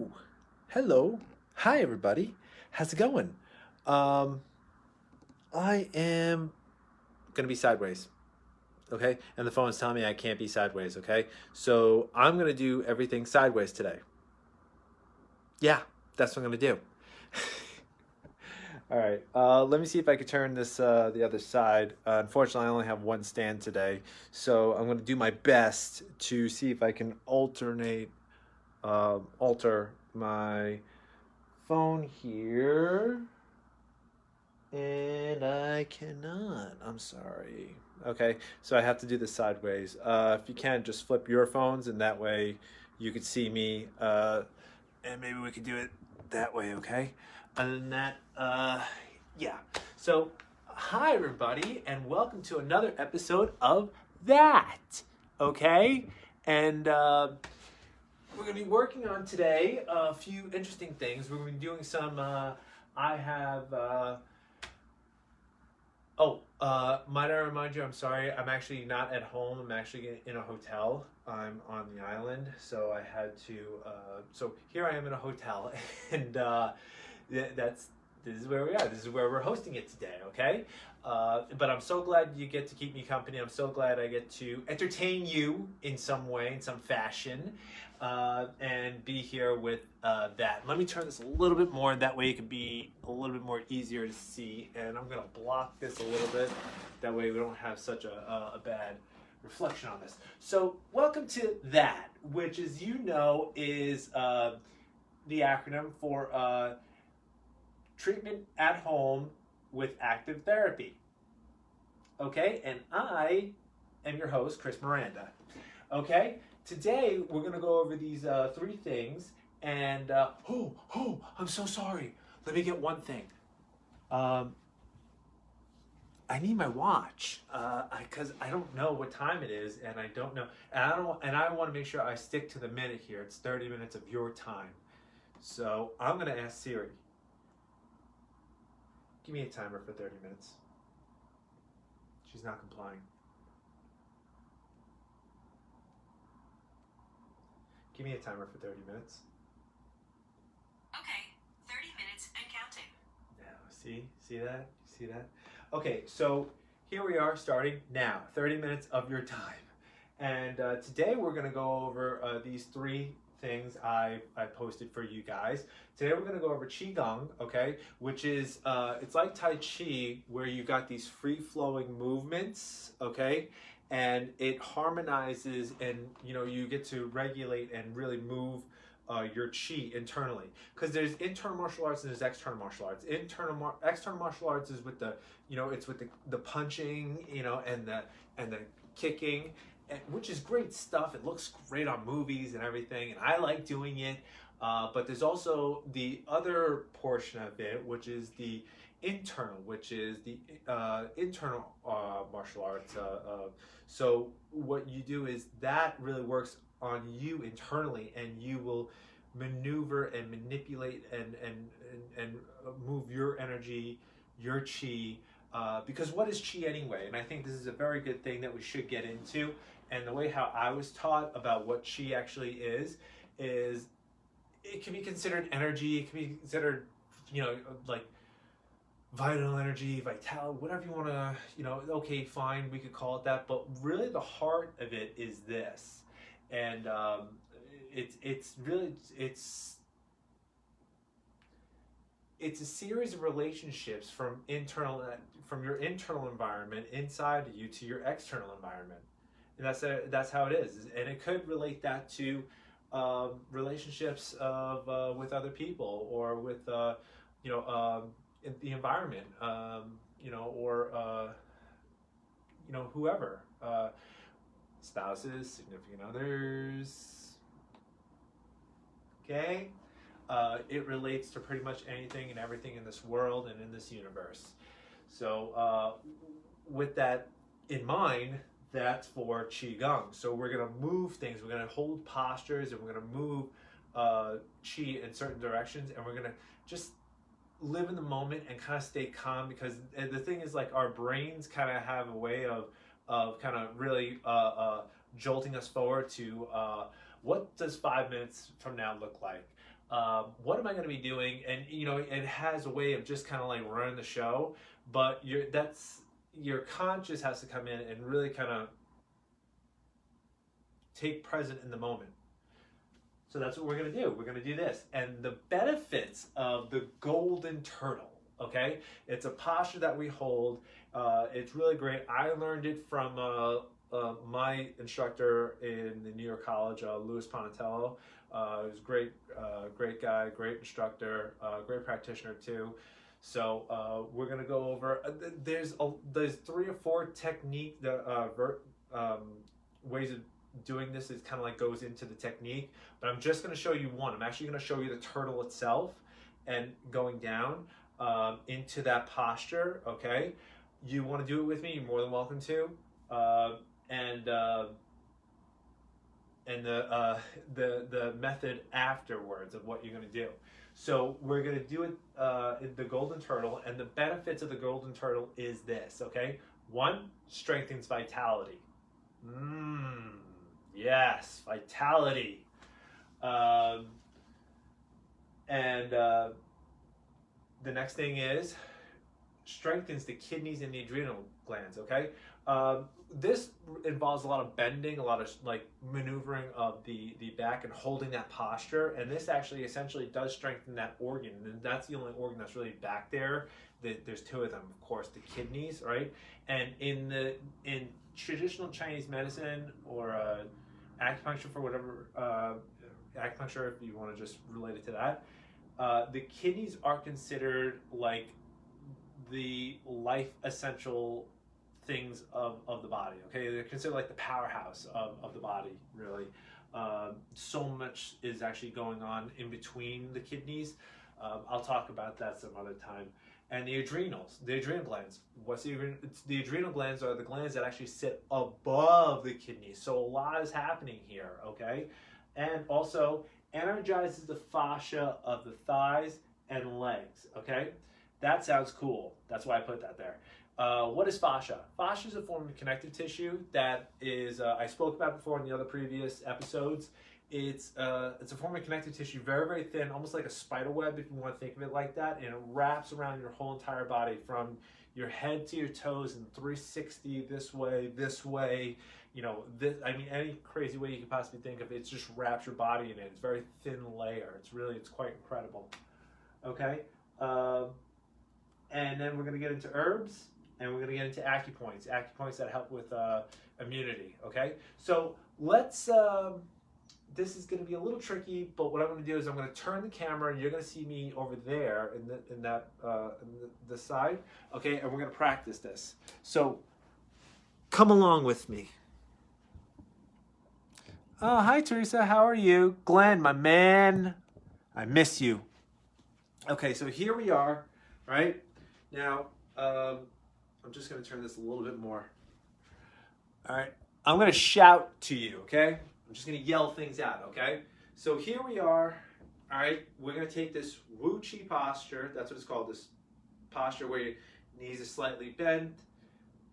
Oh, hello. Hi, everybody. How's it going? Um, I am going to be sideways, okay? And the phone is telling me I can't be sideways, okay? So I'm going to do everything sideways today. Yeah, that's what I'm going to do. All right. Let me see if I can turn this the other side. Unfortunately, I only have one stand today, so I'm going to do my best to see if I can alter my phone here. And I cannot. I'm sorry. Okay, so I have to do this sideways. If you can, just flip your phones, and that way you could see me. And maybe we could do it that way, okay? Other than that, yeah. So, hi, everybody, and welcome to another episode of That, okay? And we're going to be working on today a few interesting things. We're going to be doing some. I have. Might I remind you, I'm sorry, I'm actually not at home. I'm actually in a hotel. I'm on the island, so I had to. So here I am in a hotel, and this is where we are. This is where we're hosting it today, okay? But I'm so glad you get to keep me company. I'm so glad I get to entertain you in some way, in some fashion, and be here with that. Let me turn this a little bit more. That way it can be a little bit more easier to see. And I'm going to block this a little bit. That way we don't have such a bad reflection on this. So welcome to that, which as you know is the acronym for treatment at home with active therapy. Okay, and I am your host, Chris Miranda. Okay, today we're going to go over these three things. And I'm so sorry. Let me get one thing. I need my watch because I don't know what time it is, and I don't know, and I want to make sure I stick to the minute here. It's 30 minutes of your time, so I'm going to ask Siri. Give me a timer for 30 minutes. She's not complying. Give me a timer for 30 minutes. Okay, 30 minutes and counting. Now, see that? See that? Okay, so here we are starting now. 30 minutes of your time. And today we're going to go over these three things I posted for you guys. Today we're going to go over Qigong, okay, which is, it's like Tai Chi where you got these free-flowing movements, okay, and it harmonizes and, you know, you get to regulate and really move your chi internally, because there's internal martial arts and there's external martial arts. External martial arts is with the, you know, it's with the punching, you know, and the kicking, which is great stuff. It looks great on movies and everything, and I like doing it. But there's also the other portion of it, which is the internal, which is the internal martial arts. So what you do is that really works on you internally, and you will maneuver and manipulate and move your energy, your chi. Because what is chi anyway? And I think this is a very good thing that we should get into. And the way how I was taught about what chi actually is it can be considered energy. It can be considered, you know, like vital energy, vitality, whatever you want to, you know, okay, fine, we could call it that. But really the heart of it is this. And it's really, it's a series of relationships from your internal environment inside you to your external environment, and that's how it is. And it could relate that to relationships of with other people, or with you know, in the environment, you know, or you know, whoever, spouses, significant others. Okay. It relates to pretty much anything and everything in this world and in this universe. So with that in mind, that's for Qigong. So we're going to move things. We're going to hold postures, and we're going to move Qi in certain directions, and we're going to just live in the moment and kind of stay calm, because the thing is, like, our brains kind of have a way of kind of really jolting us forward to what does 5 minutes from now look like? what am I going to be doing? And you know, it has a way of just kind of like running the show, but your conscious has to come in and really kind of take present in the moment. So that's what we're going to do. We're going to do this. And the benefits of the golden turtle, okay? It's a posture that we hold. It's really great. I learned it from my instructor in the New York College, Louis Ponatello. He was a great guy, great instructor, great practitioner too. So we're going to go over, there's 3 or 4 technique, ways of doing this. Is kind of like goes into the technique, but I'm just going to show you one. I'm actually going to show you the turtle itself and going down into that posture. Okay, you want to do it with me, you're more than welcome to. And the method afterwards of what you're going to do. So we're going to do it in the golden turtle, and the benefits of the golden turtle is this. Okay, 1, strengthens vitality. Yes, vitality. The next thing is strengthens the kidneys and the adrenal glands, okay? This involves a lot of bending, a lot of like maneuvering of the back and holding that posture, and this actually essentially does strengthen that organ, and that's the only organ that's really back there. There's 2 of them, of course, the kidneys, right? And in traditional Chinese medicine or acupuncture, for whatever acupuncture, if you want to just relate it to that, the kidneys are considered like the life essential things of the body. Okay, they're considered like the powerhouse of the body, really. So much is actually going on in between the kidneys. I'll talk about that some other time. And the adrenals, the adrenal glands. What's the adrenal? The adrenal glands are the glands that actually sit above the kidneys. So a lot is happening here, okay? And also energizes the fascia of the thighs and legs, okay? That sounds cool. That's why I put that there. What is fascia? Fascia is a form of connective tissue that is, I spoke about before in the other previous episodes. It's a form of connective tissue, very, very thin, almost like a spider web, if you want to think of it like that, and it wraps around your whole entire body from your head to your toes in 360 this way, you know, this, I mean, any crazy way you can possibly think of it. It just wraps your body in it. It's a very thin layer. It's quite incredible. Okay, and then we're going to get into herbs, and we're going to get into acupoints that help with immunity. Okay, so let's. This is going to be a little tricky, but what I'm going to do is I'm going to turn the camera, and you're going to see me over there in the side. Okay, and we're going to practice this. So come along with me. Oh, hi Teresa, how are you? Glenn, my man, I miss you. Okay, so here we are, right? Now, I'm just going to turn this a little bit more. All right, I'm going to shout to you, okay? I'm just going to yell things out, okay? So here we are, all right? We're going to take this Wu Chi posture. That's what it's called, this posture where your knees are slightly bent.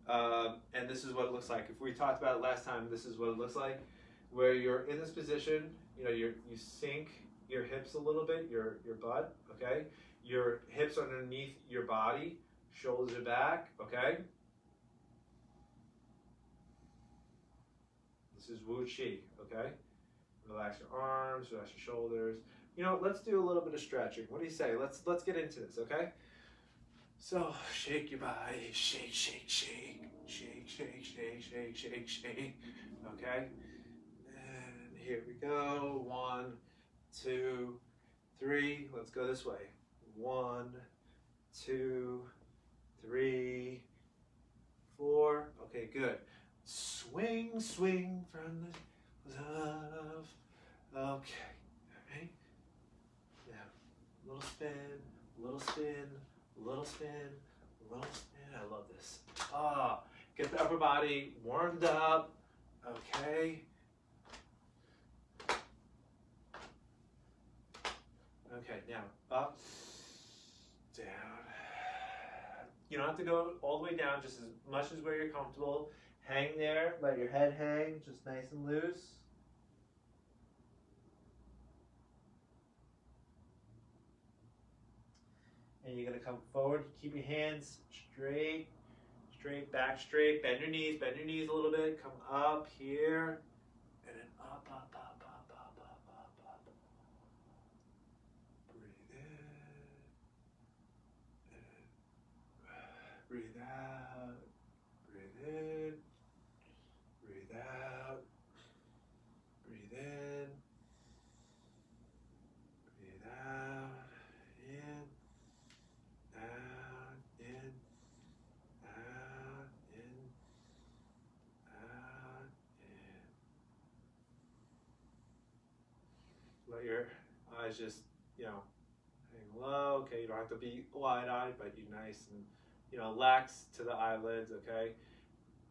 And this is what it looks like. If we talked about it last time, this is what it looks like. Where you're in this position, you know, you sink your hips a little bit, your butt, okay? Your hips underneath your body, shoulders are back, okay? This is Wu Chi, okay? Relax your arms, relax your shoulders. You know, let's do a little bit of stretching. What do you say? Let's get into this, okay? So, shake your body, shake, shake, shake, shake, shake, shake, shake, shake, shake, okay? And here we go. 1, 2, 3. Let's go this way. 1, 2, 3, 4. Okay, good. Swing, swing from the love. Okay, all right. Now, little spin, little spin, little spin, little spin. I love this. Get the upper body warmed up. Okay. Okay, now up, down. You don't have to go all the way down, just as much as where you're comfortable. Hang there, let your head hang, just nice and loose. And you're gonna come forward, keep your hands straight, back straight, bend your knees a little bit, come up here, and then up. Breathe in, breathe out, breathe in, breathe out, breathe in, breathe out, in, out, in, out, in, out, in. Let your eyes just, hang low. Okay, you don't have to be wide-eyed, but you nice and, lax to the eyelids, okay?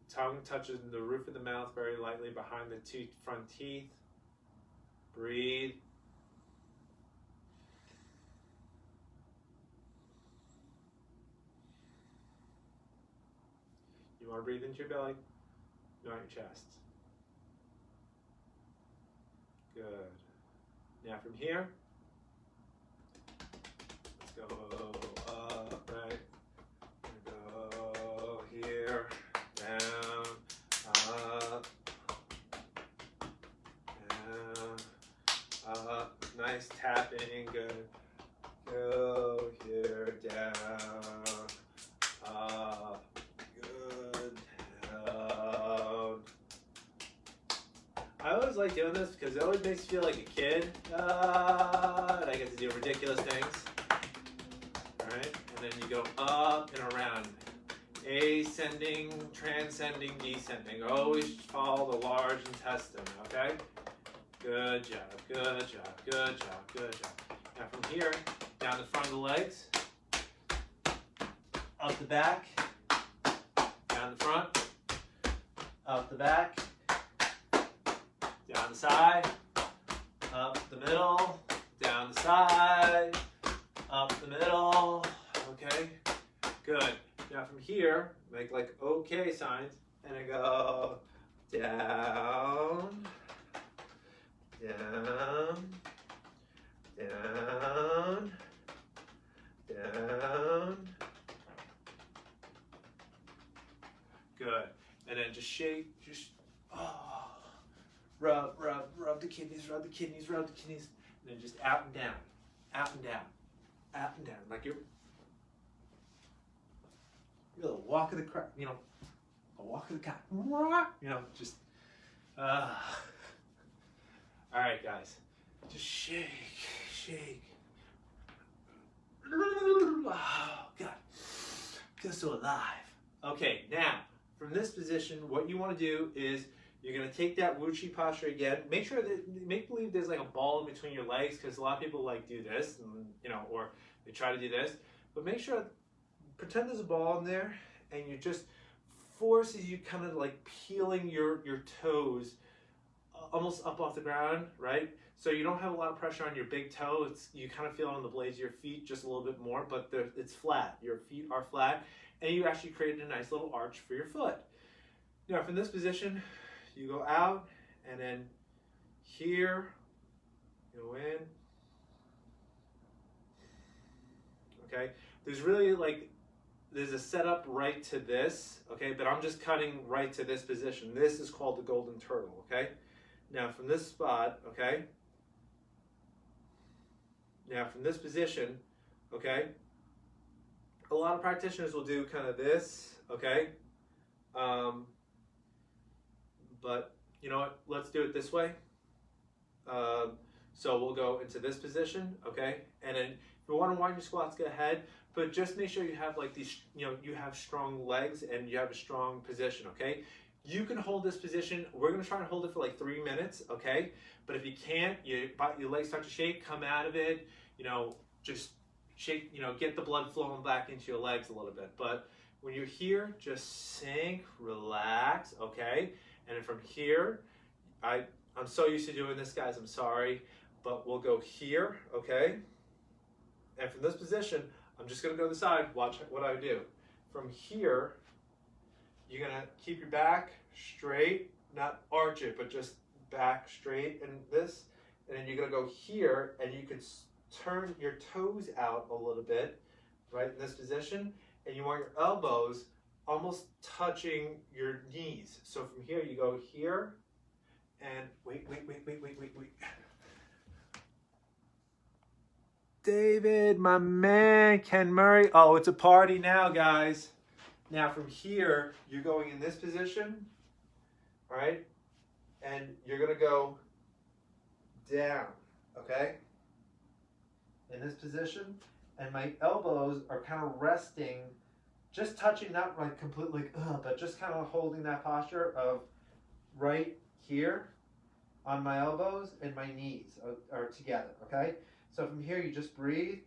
Tongue touches the roof of the mouth very lightly behind the front teeth. Breathe. You want to breathe into your belly, not your chest. Good. Now from here, let's go up, right? Go here, down, up, down, up. Nice tapping, good. Go here, down, up, good, down. I always like doing this because it always makes you feel like a kid. And I get to do ridiculous things. Alright, and then you go up and around. Ascending, transcending, descending. Always follow the large intestine, okay? Good job, good job, good job, good job. Now from here, down the front of the legs, up the back, down the front, up the back, down the side, up the middle, down the side, up the middle, okay? Good. Now from here, make like okay signs, and I go down, down, down, down. Good. And then just shake, rub the kidneys, and then just out and down, out and down, out and down, like you're a walk of the crowd, a walk of the cat, just, all right, guys, just shake. Oh, God, feel so alive. Okay, now, from this position, what you want to do is you're going to take that Wuchi posture again. Make believe there's like a ball in between your legs, because a lot of people like do this, and, or they try to do this. But make sure, pretend there's a ball in there, and you just forces you kind of like peeling your toes almost up off the ground, right? So you don't have a lot of pressure on your big toe. You kind of feel it on the blades of your feet just a little bit more, but it's flat. Your feet are flat, and you actually created a nice little arch for your foot. Now from this position, you go out, and then here, go in. Okay, there's a setup right to this, okay, but I'm just cutting right to this position. This is called the golden turtle, okay? Now from this spot, okay, now from this position, okay, a lot of practitioners will do kind of this, okay, but you know what, let's do it this way. So we'll go into this position, okay, and then if you want to wind your squats, go ahead, but just make sure you have like these, you have strong legs and you have a strong position, okay? You can hold this position. We're going to try and hold it for like 3 minutes, okay? But if you can't, your legs start to shake, come out of it, just shake, get the blood flowing back into your legs a little bit. But when you're here, just sink, relax, okay? And then from here, I'm so used to doing this, guys, I'm sorry, but we'll go here, okay? And from this position, I'm just going to go to the side, watch what I do. From here, you're going to keep your back straight, not arch it, but just back straight and this. And then you're going to go here, and you can turn your toes out a little bit right in this position, and you want your elbows almost touching your knees. So from here, you go here, and wait. David, my man, Ken Murray. Oh, it's a party now, guys. Now from here, you're going in this position, right? And you're gonna go down, okay? In this position, and my elbows are kind of resting, just touching, not like completely, but just kind of holding that posture of right here on my elbows, and my knees are together, okay? So from here, you just breathe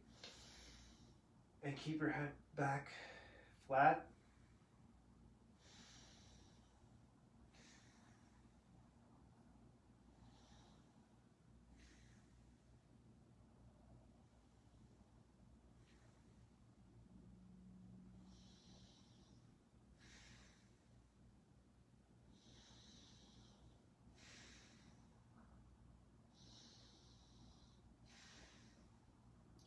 and keep your head back flat.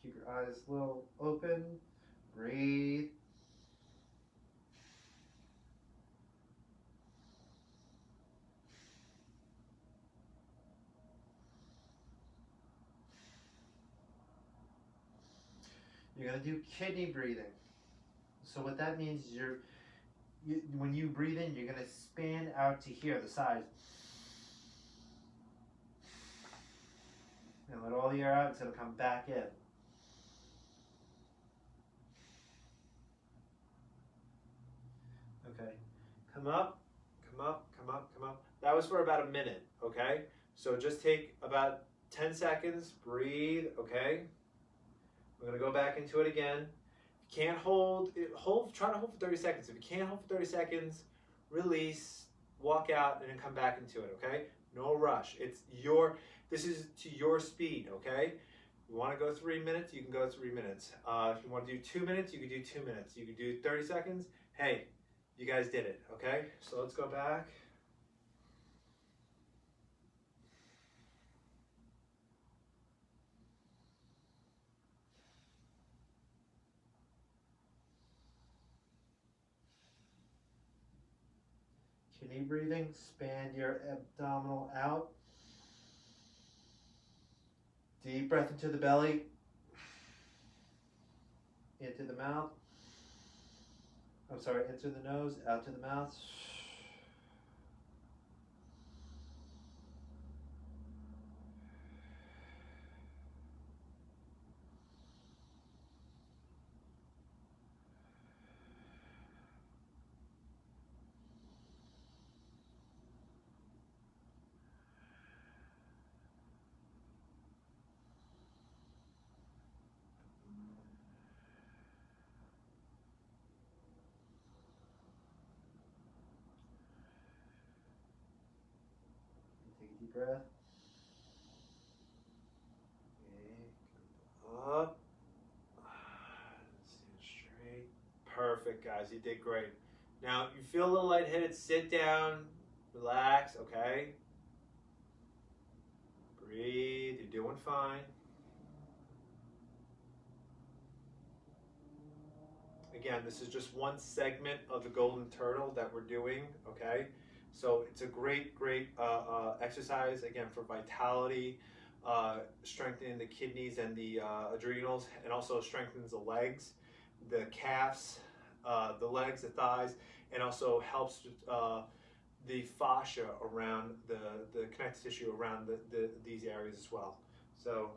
Keep your eyes a little open. Breathe. You're going to do kidney breathing. So what that means is when you breathe in, you're going to expand out to here, the sides. And let all the air out, it's going to come back in. Okay. Come up, come up, come up, come up. That was for about a minute, okay? So just take about 10 seconds, breathe, okay? We're going to go back into it again. If you can't try to hold for 30 seconds. If you can't hold for 30 seconds, release, walk out, and then come back into it, okay? No rush. This is to your speed, okay? You want to go 3 minutes, you can go 3 minutes. If you want to do 2 minutes, you can do 2 minutes. You can do 30 seconds. Hey, you guys did it, okay? So let's go back. Kidney breathing, expand your abdominal out. Deep breath into the belly, into the mouth. Into the nose, out to the mouth. Take a deep breath. Okay, up. Stand straight. Perfect, guys. You did great. Now, you feel a little lightheaded, sit down, relax, okay? Breathe. You're doing fine. Again, this is just one segment of the golden turtle that we're doing, okay? So it's a great exercise, again, for vitality, strengthening the kidneys and the adrenals, and also strengthens the legs, the calves, the legs, the thighs, and also helps the fascia around the connective tissue around these areas as well. So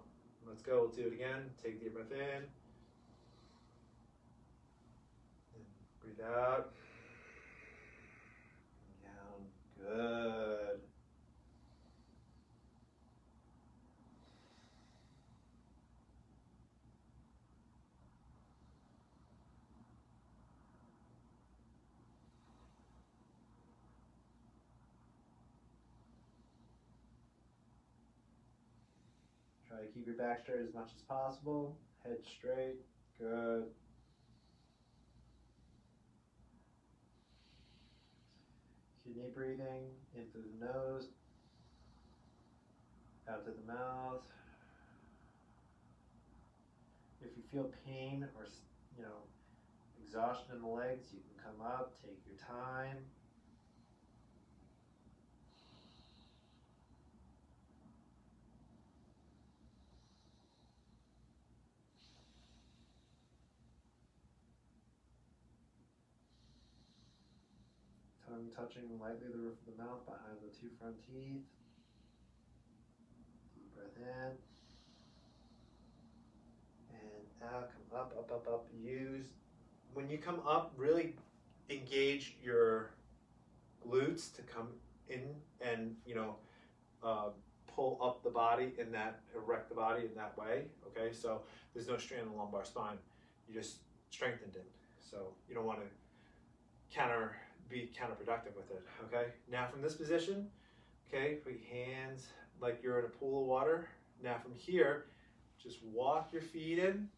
let's go, we'll do it again. Take a deep breath in. Breathe out. Down. Good. Try to keep your back straight as much as possible. Head straight. Good. Kidney breathing in through the nose, out to the mouth. If you feel pain or exhaustion in the legs, you can come up, take your time. Tongue touching lightly the roof of the mouth behind the two front teeth. Deep breath in. And out, come up, up, up, up. When you come up, really engage your glutes to come in and, pull up the body in that, erect the body in that way, okay? So there's no strain in the lumbar spine. You just strengthened it. So you don't want to be counterproductive with it, okay? Now from this position, okay, put your hands like you're in a pool of water. Now from here, just walk your feet in,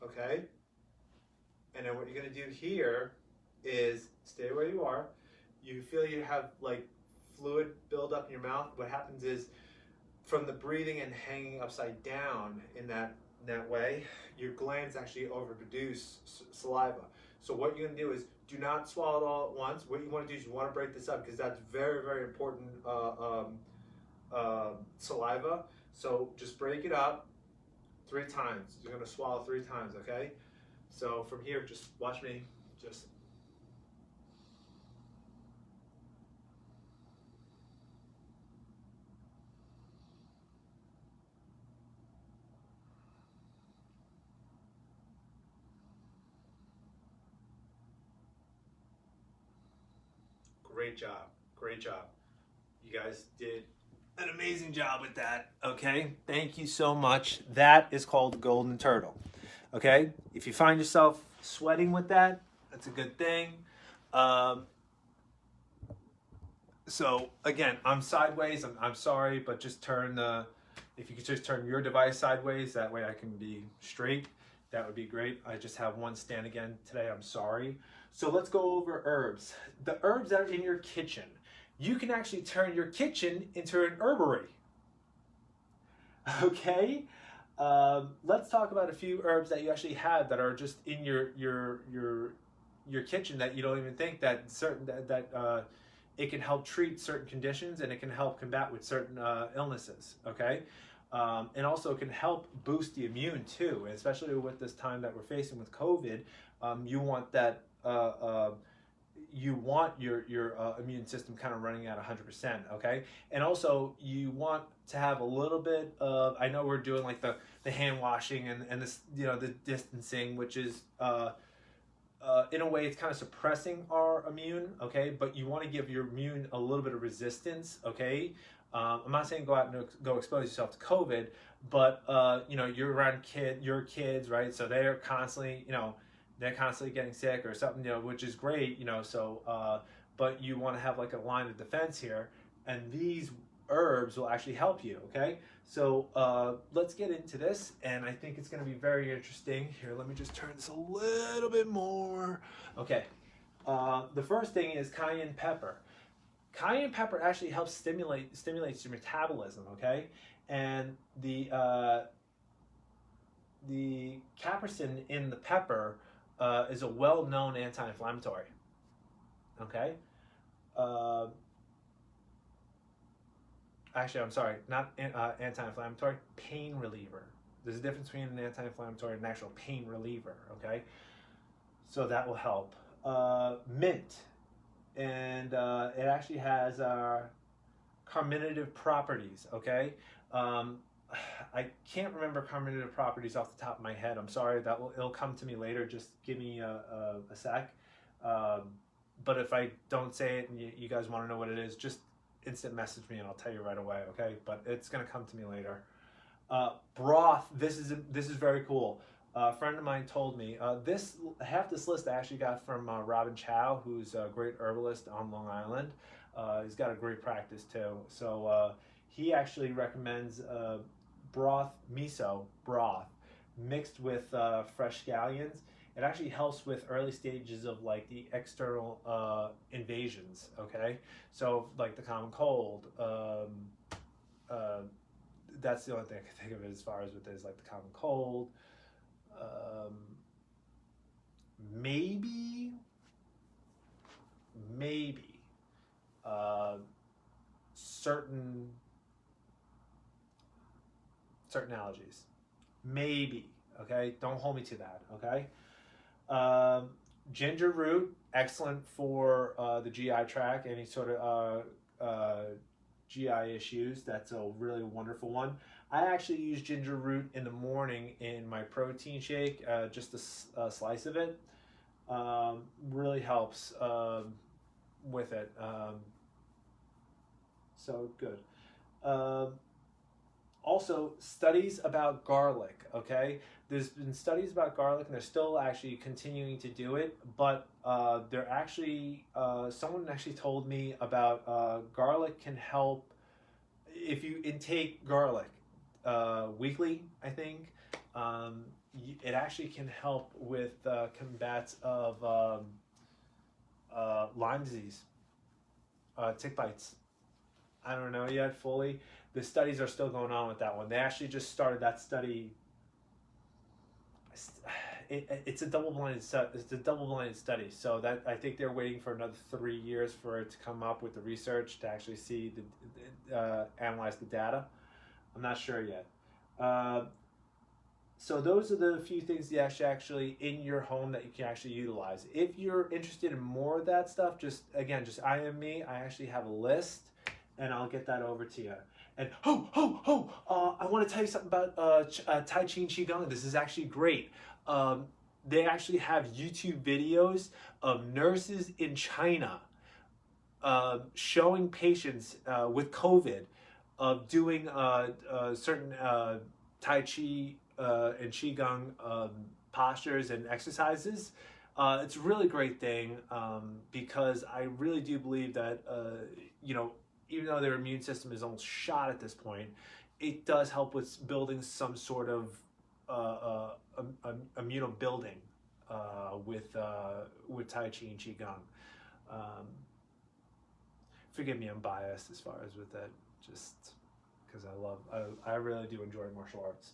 okay? And then what you're gonna do here is stay where you are. You feel you have like fluid build up in your mouth. What happens is from the breathing and hanging upside down in that way, your glands actually overproduce saliva. So what you're gonna do is do not swallow it all at once. What you wanna do is you wanna break this up because that's very, very important saliva. So just break it up 3 times. You're gonna swallow 3 times, okay? So from here, just watch me, just. Great job, great job. You guys did an amazing job with that, okay? Thank you so much. That is called the golden turtle, okay? If you find yourself sweating with that, that's a good thing. So again, I'm sideways, I'm sorry, but just if you could just turn your device sideways, that way I can be straight, that would be great. I just have one stand again today, I'm sorry. So let's go over herbs. The herbs that are in your kitchen. You can actually turn your kitchen into an herbery. Okay? Let's talk about a few herbs that you actually have that are just in your kitchen that you don't even think that it can help treat certain conditions and it can help combat with certain illnesses. Okay? And also it can help boost the immune too, especially with this time that we're facing with COVID. You want that. You want your immune system kind of running at 100%, okay? And also you want to have a little bit of, I know we're doing like the hand washing and this, the distancing, which is in a way it's kind of suppressing our immune, okay? But you want to give your immune a little bit of resistance, okay? I'm not saying go out and go expose yourself to COVID, but you're around your kids, right? So they're constantly, they're constantly getting sick or something, which is great, but you want to have like a line of defense here, and these herbs will actually help you, okay? So let's get into this, and I think it's going to be very interesting. Here, let me just turn this a little bit more. Okay, the first thing is cayenne pepper. Cayenne pepper actually helps stimulates your metabolism, okay? And the capsaicin in the pepper is a well-known anti-inflammatory. Okay. Actually, I'm sorry, not anti-inflammatory, pain reliever. There's a difference between an anti-inflammatory and an actual pain reliever. Okay. So that will help. Mint, and it actually has carminative properties. Okay. I can't remember carminative properties off the top of my head. I'm sorry. It'll come to me later. Just give me a sec. But if I don't say it and you guys want to know what it is, just instant message me and I'll tell you right away. Okay? But it's gonna come to me later. Broth. This is very cool. A friend of mine told me half this list I actually got from Robin Chow, who's a great herbalist on Long Island. He's got a great practice too. So he actually recommends broth, miso broth, mixed with fresh scallions. It actually helps with early stages of like the external invasions. Okay, so like the common cold. That's the only thing I can think of as far as with this, like the common cold. maybe certain allergies. Maybe, okay? Don't hold me to that, okay? Ginger root, excellent for the GI tract, any sort of GI issues. That's a really wonderful one. I actually use ginger root in the morning in my protein shake, just a slice of it. Really helps with it. So good. Also, studies about garlic, okay? There's been studies about garlic, and they're still actually continuing to do it, but they're actually, someone actually told me about garlic can help if you intake garlic weekly, I think. It actually can help with combats of Lyme disease, tick bites. I don't know yet fully. The studies are still going on with that one. They actually just started that study. It's a double-blinded study. So that I think they're waiting for another 3 years for it to come up with the research to actually see analyze the data. I'm not sure yet. So those are the few things you actually in your home that you can actually utilize. If you're interested in more of that stuff, just IM me. I actually have a list, and I'll get that over to you. And I want to tell you something about Tai Chi and Qigong. This is actually great. They actually have YouTube videos of nurses in China showing patients with COVID of doing certain Tai Chi and Qigong postures and exercises. It's a really great thing because I really do believe that, even though their immune system is almost shot at this point, it does help with building some sort of immunobuilding with Tai Chi and Qigong. Forgive me, I'm biased as far as with that, just because I really do enjoy martial arts.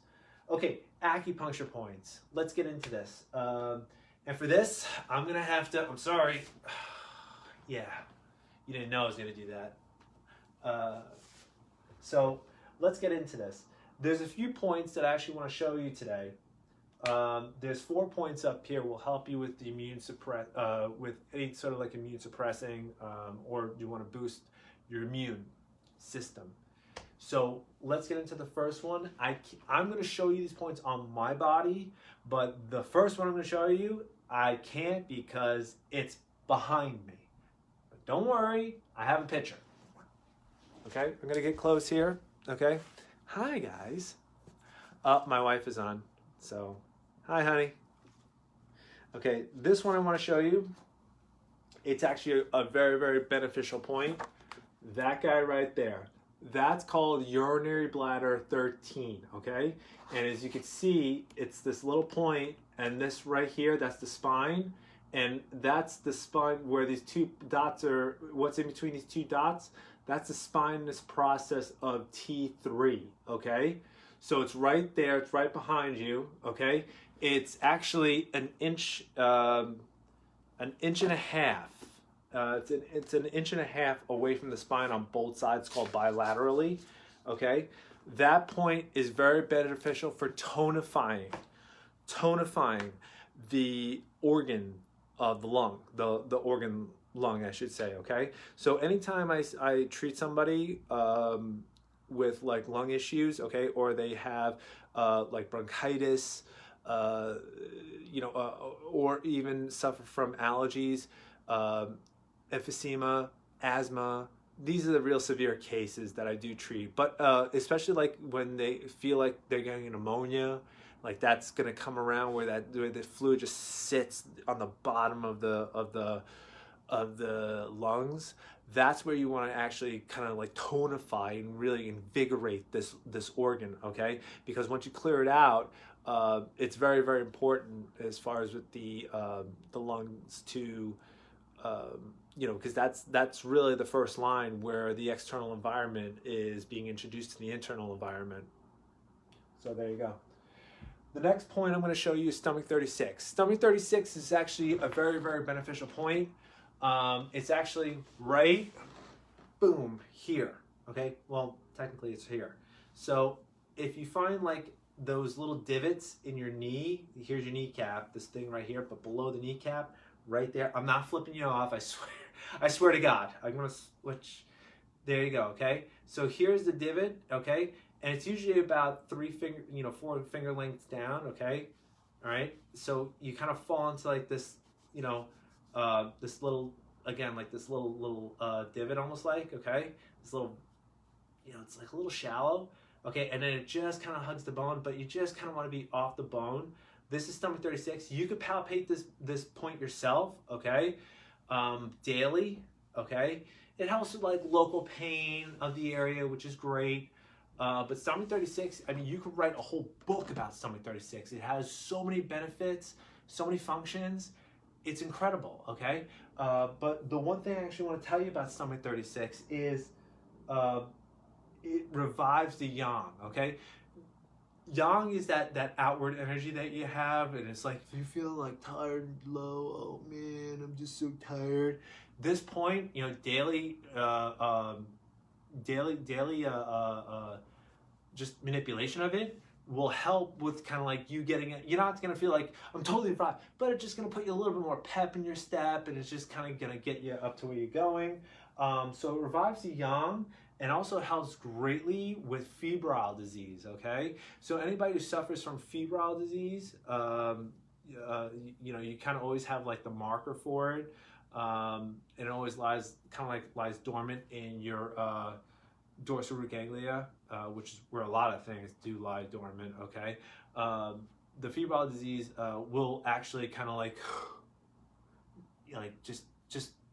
Okay, acupuncture points. Let's get into this. And for this, I'm gonna have to, I'm sorry. Yeah, you didn't know I was gonna do that. So let's get into this. There's a few points that I actually want to show you today. There's 4 points up here will help you with the with any sort of like immune suppressing, or you want to boost your immune system. So let's get into the first one. I'm going to show you these points on my body, but the first one I'm going to show you, I can't because it's behind me. But don't worry, I have a picture. Okay, I'm going to get close here. Okay. Hi, guys. My wife is on, so hi, honey. Okay, this one I want to show you. It's actually a very, very beneficial point. That guy right there. That's called urinary bladder 13, okay? And as you can see, it's this little point, and this right here, that's the spine. And that's the spine where these 2 dots are, what's in between these 2 dots? That's the spinous process of T3, okay? So it's right there, it's right behind you, okay? It's actually an inch and a half. It's an inch and a half away from the spine on both sides, called bilaterally, okay? That point is very beneficial for tonifying the organ of the lung, the organ lung, I should say, okay? So anytime I treat somebody with like lung issues, okay, or they have like bronchitis, or even suffer from allergies, emphysema, asthma, these are the real severe cases that I do treat. But especially like when they feel like they're getting pneumonia, like that's gonna come around where the fluid just sits on the bottom of the lungs. That's where you want to actually kind of like tonify and really invigorate this organ, okay? Because once you clear it out, it's very, very important as far as with the lungs to, because that's really the first line where the external environment is being introduced to the internal environment. So there you go. The next point I'm going to show you is stomach 36. Stomach 36 is actually a very, very beneficial point. It's actually right, boom, here. Okay, well, technically it's here. So if you find like those little divots in your knee, here's your kneecap, this thing right here, but below the kneecap, right there. I'm not flipping you off, I swear. I swear to God. I'm going to switch. There you go, okay? So here's the divot, okay? And it's usually about 4 finger lengths down, okay? All right? So you kind of fall into like this, this little, again, like this little divot almost like, okay? This little, it's like a little shallow, okay? And then it just kind of hugs the bone, but you just kind of want to be off the bone. This is stomach 36. You could palpate this point yourself, okay? Daily, okay? It helps with like local pain of the area, which is great. But stomach 36, I mean, you could write a whole book about stomach 36. It has so many benefits, so many functions. It's incredible, okay? But the one thing I actually want to tell you about stomach 36 is it revives the yang, okay? Yang is that outward energy that you have, and it's like if you feel like tired and low, oh man, I'm just so tired. This point, daily just manipulation of it will help with kind of like you getting it. You're not gonna feel like I'm totally fried, but it's just gonna put you a little bit more pep in your step, and it's just kind of gonna get you up to where you're going. So it revives the yang. And also helps greatly with febrile disease, okay? So anybody who suffers from febrile disease, you kind of always have like the marker for it. And it always lies dormant in your dorsal root ganglia, which is where a lot of things do lie dormant, okay? The febrile disease will actually kind of like just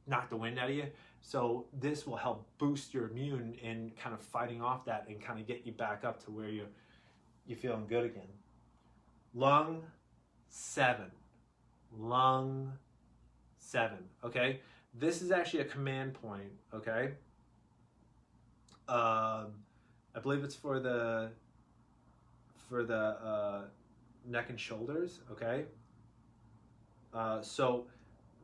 knock the wind out of you. So this will help boost your immune in kind of fighting off that and kind of get you back up to where you're feeling good again. Lung 7, okay? This is actually a command point, okay? I believe it's for the neck and shoulders, okay? So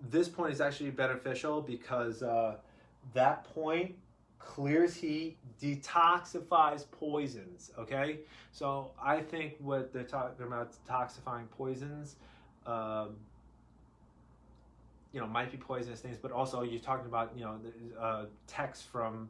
this point is actually beneficial because that point clears heat, detoxifies poisons, okay? So I think what they're talking about, detoxifying poisons, might be poisonous things, but also you're talking about, text from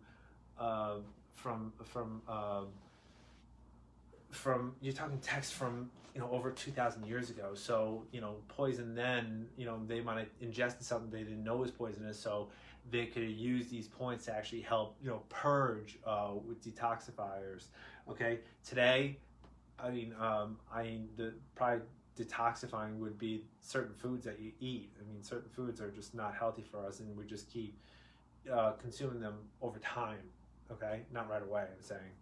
you're talking text from over 2,000 years ago. So poison then, they might have ingested something they didn't know was poisonous, so they could use these points to actually help purge with detoxifiers. Okay, today, the probably detoxifying would be certain foods that you eat. I mean, certain foods are just not healthy for us, and we just keep consuming them over time. Okay, not right away, I'm saying.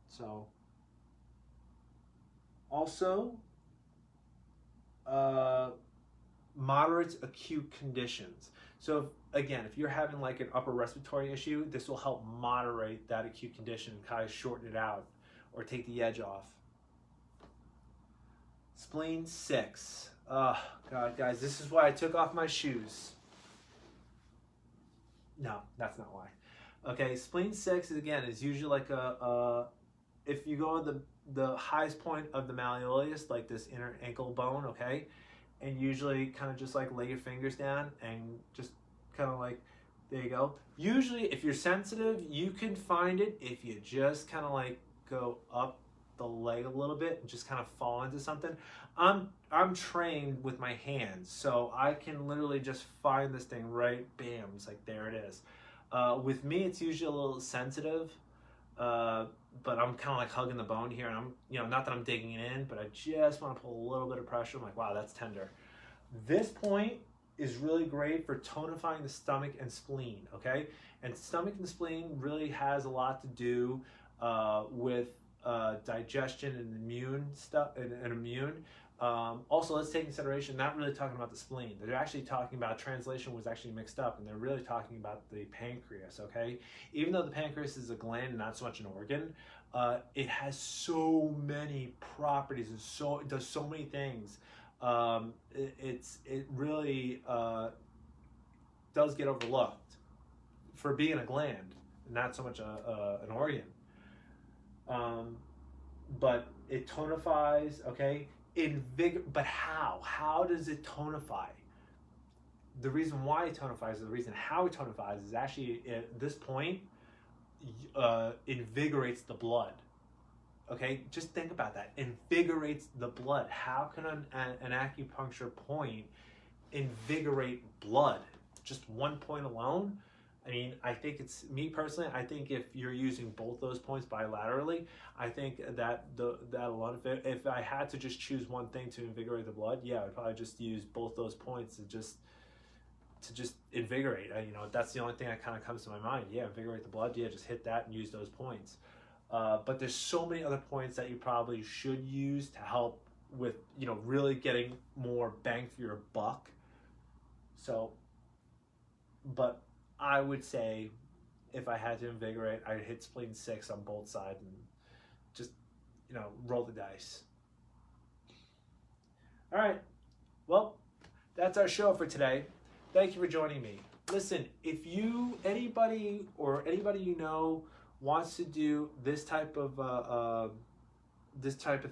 So also moderate acute conditions. So if you're having like an upper respiratory issue, this will help moderate that acute condition, kind of shorten it out or take the edge off. Spleen 6. Oh God, guys, this is why I took off my shoes. No, that's not why. Okay, spleen 6 is usually like if you go to the highest point of the malleolus, like this inner ankle bone, okay, and usually kind of just like lay your fingers down and just kind of like, there you go. Usually if you're sensitive, you can find it if you just kind of like go up the leg a little bit and just kind of fall into something. I'm trained with my hands, so I can literally just find this thing right, bam, it's like there it is. With me, it's usually a little sensitive, but I'm kind of like hugging the bone here, and I'm, not that I'm digging it in, but I just want to pull a little bit of pressure. I'm like, wow, that's tender. This point is really great for tonifying the stomach and spleen, okay? And stomach and spleen really has a lot to do with digestion and immune stuff, and immune. Also, let's take into consideration, not really talking about the spleen. They're actually talking about, translation was actually mixed up, and they're really talking about the pancreas, okay? Even though the pancreas is a gland and not so much an organ, it has so many properties and it does so many things. It really does get overlooked for being a gland, not so much an organ. But it tonifies, okay? But how? How does it tonify? The reason why it tonifies, the reason how it tonifies is actually at this point, invigorates the blood. Okay, just think about that. Invigorates the blood. How can an acupuncture point invigorate blood? Just one point alone? I mean, I think it's, me personally, I think if you're using both those points bilaterally, I think that alone, if I had to just choose one thing to invigorate the blood, yeah, I'd probably just use both those points to just invigorate. You know, that's the only thing that kind of comes to my mind. Yeah, invigorate the blood. Yeah, just hit that and use those points. But there's so many other points that you probably should use to help with, you know, really getting more bang for your buck. So, but I would say if I had to invigorate, I'd hit spleen 6 on both sides and just, you know, roll the dice. All right. Well, that's our show for today. Thank you for joining me. Listen, if anybody you know wants to do this type of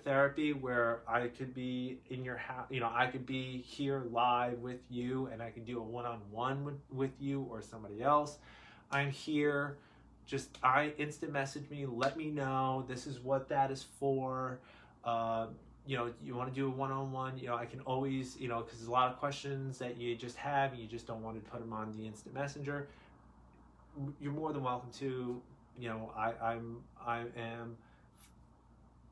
therapy where I could be in your house, you know, I could be here live with you and I can do a one-on-one with you or somebody else, I'm here. Just instant message me, let me know. This is what that is for. You know, you want to do a one-on-one, you know, I can always, you know, because there's a lot of questions that you just have, you just don't want to put them on the instant messenger. You're more than welcome to, you know, I am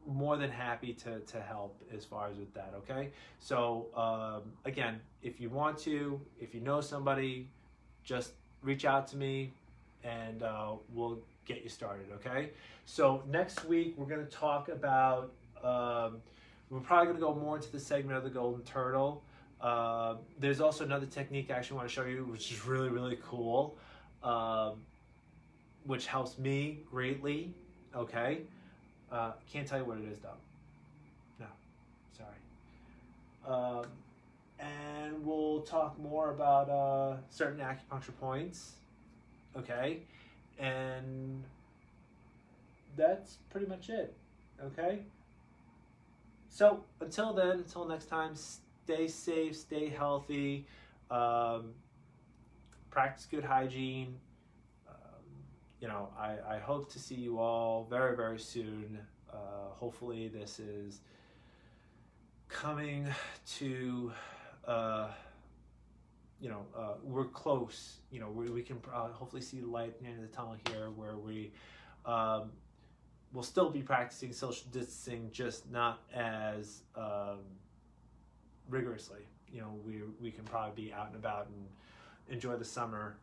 more than happy to help as far as with that, okay? So, again, if you want to, if you know somebody, just reach out to me and we'll get you started, okay? So next week, we're going to talk about, we're probably going to go more into the segment of the golden turtle. There's also another technique I actually want to show you, which is really, really cool, which helps me greatly, okay? Can't tell you what it is, though. No, sorry. And we'll talk more about certain acupuncture points, okay? And that's pretty much it, okay? So until then, until next time, stay safe, stay healthy, practice good hygiene. You know, I hope to see you all very, very soon. Hopefully this is coming to, you know, we're close. You know, we can hopefully see the light at the end of the tunnel here where we will still be practicing social distancing, just not as rigorously. You know, we can probably be out and about and enjoy the summer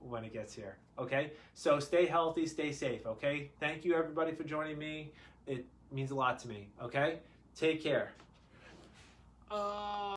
when it gets here, okay? So stay healthy, stay safe, okay? Thank you everybody for joining me. It means a lot to me, okay? Take care.